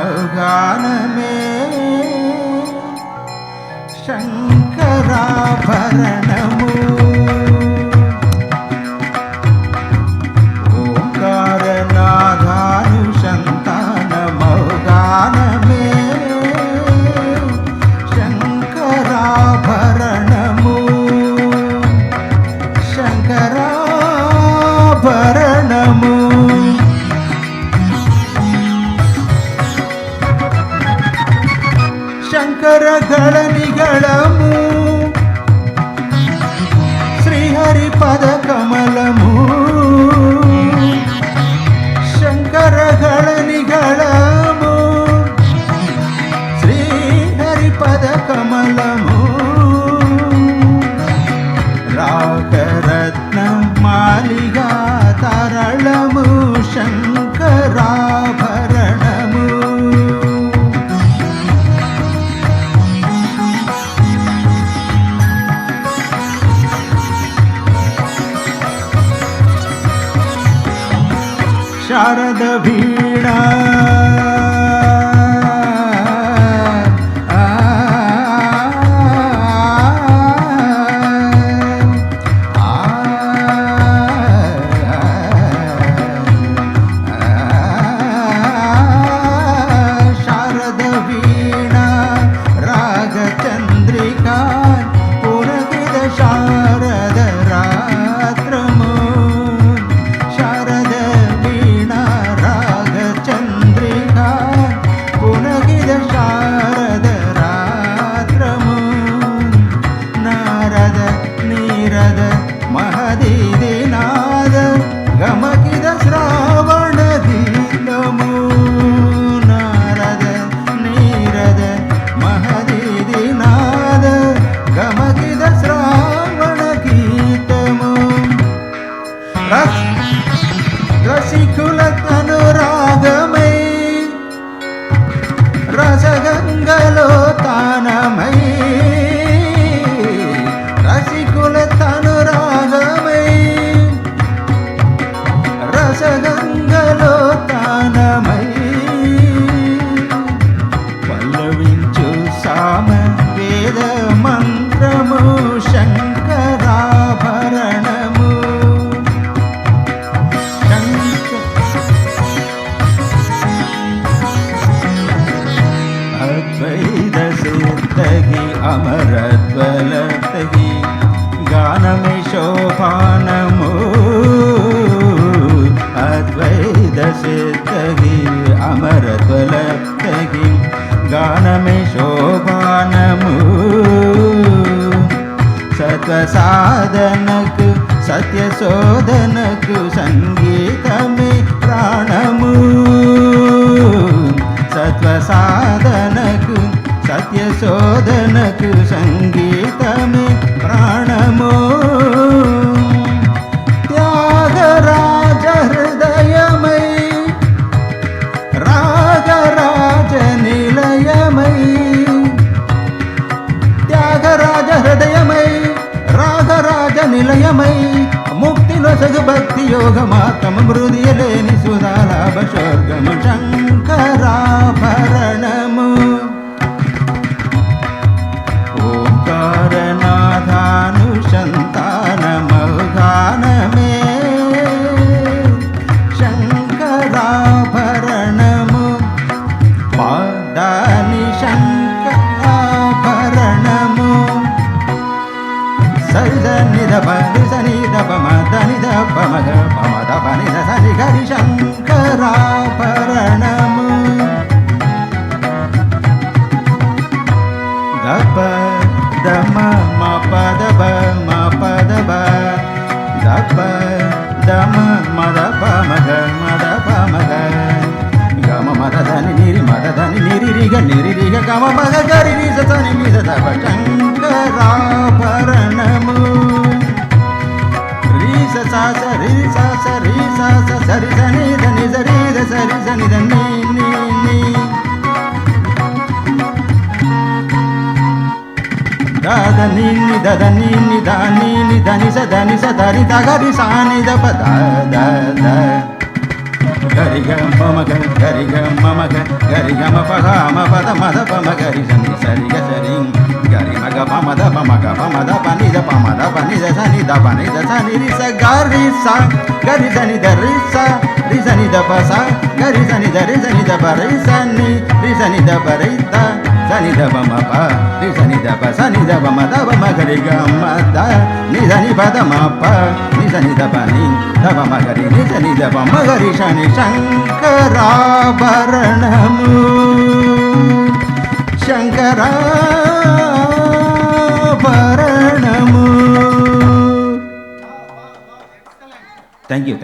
ఓంకారనాథానుసంతానమగానమే శంకరాభరణము. ఓంకారనాథానుసంతానమగానమే శంకరాభరణము. శంకరాభరణము. శంకరగళ నిగళము శ్రీహరి పద కమలము. శంకరగళ నిగళము శ్రీహరి పద కమలము. రాగరత్న మాలిగా తరళము శంకరాభరణము. శారద వీణా శారద వీణా రాగచంద్రికా పురగిద శారద రాత్రము. శారద వీణా రాగచంద్రికా పునగిద శారద రాత్రము. నారద నీరద మహదీది నాద గమకిద శ్రావణ గీతము. నారద నీరద మహదీది నాద గమకిద శ్రావణ గీతము. రసికుల అనురాగమై రసగంగలో తానమై. రసికుల అనురాగమై రసగంగలో తానమై. పల్లవించు సామ వేద మంత్రము శంకరాభరణము. అద్వైత సిద్ధగి అమరత్వలతగి గానమే శోభానము. అద్వైత సిద్ధగి అమరత్వలతగి గానమే శోభానము. సత్వ సాధనకు సత్య శోధనకు సంగీతమే ప్రాణము. సత్వ సాధనకు సత్య శోధనకు సంగీతమే ప్రాణము. త్యాగరాజ హృదయమై రాగరాజ నిలయమై. త్యాగరాజ హృదయమై రాగరాజ నిలయమై. ముక్తి నొసగు భక్తి యోగ మార్గము మృదియలేని సుధాలాభ స్వర్గము శంకరాభరణము. ఓంకారనాథానుసంతానమగానమే శంకరాభరణము. పాదాని శంకరాభరణము. సరిద నిద బని సని దప మద నిద పమద పమద పని సని హరి శంకరాభరణము. దప దమ మ పద బ మ పద బ దప దమ మద ప మగ మద ప మగ గమ మద దని నిరి మద దని నిరి రిగ గమ మగ గరి రి సని ని దప శంకరాభరణము. రి స రి స రి స సరి సని దని సరి ద సరి సని దని ని ని ని ని ద ద ని ని ద ని ని ద ని స ద ని స ద ని ద గ రి సా ని ద ప ద ద ద గరి గ మమ గ గరి గ మమ గ గరి గ మ ప గ మ ప ద మ ద ప మ గరి స ని స రి గ స రి గరి మ గ ప మ ద ప మ గ ప మ ద ప ని ద ప మ ద ప ని ద స ని ద ప ని ద స ని రి స గ రి స గరి స ని ద రి స రి స ని ద ప స గరి స ని ద రి స ని ద ప రి స ని రి స ని ద ప రి ద స ని ద ప మ ప రి స ని ద ప స ని ద ప మ ద ప మ గరి గ మ ద ని ద ని ప ద మ ప ని స ని ద ప ని ద ప మ గరి ని స ని ద ప మ గరి ష ని శంకరాభరణము శంకరాభరణము. Thank you.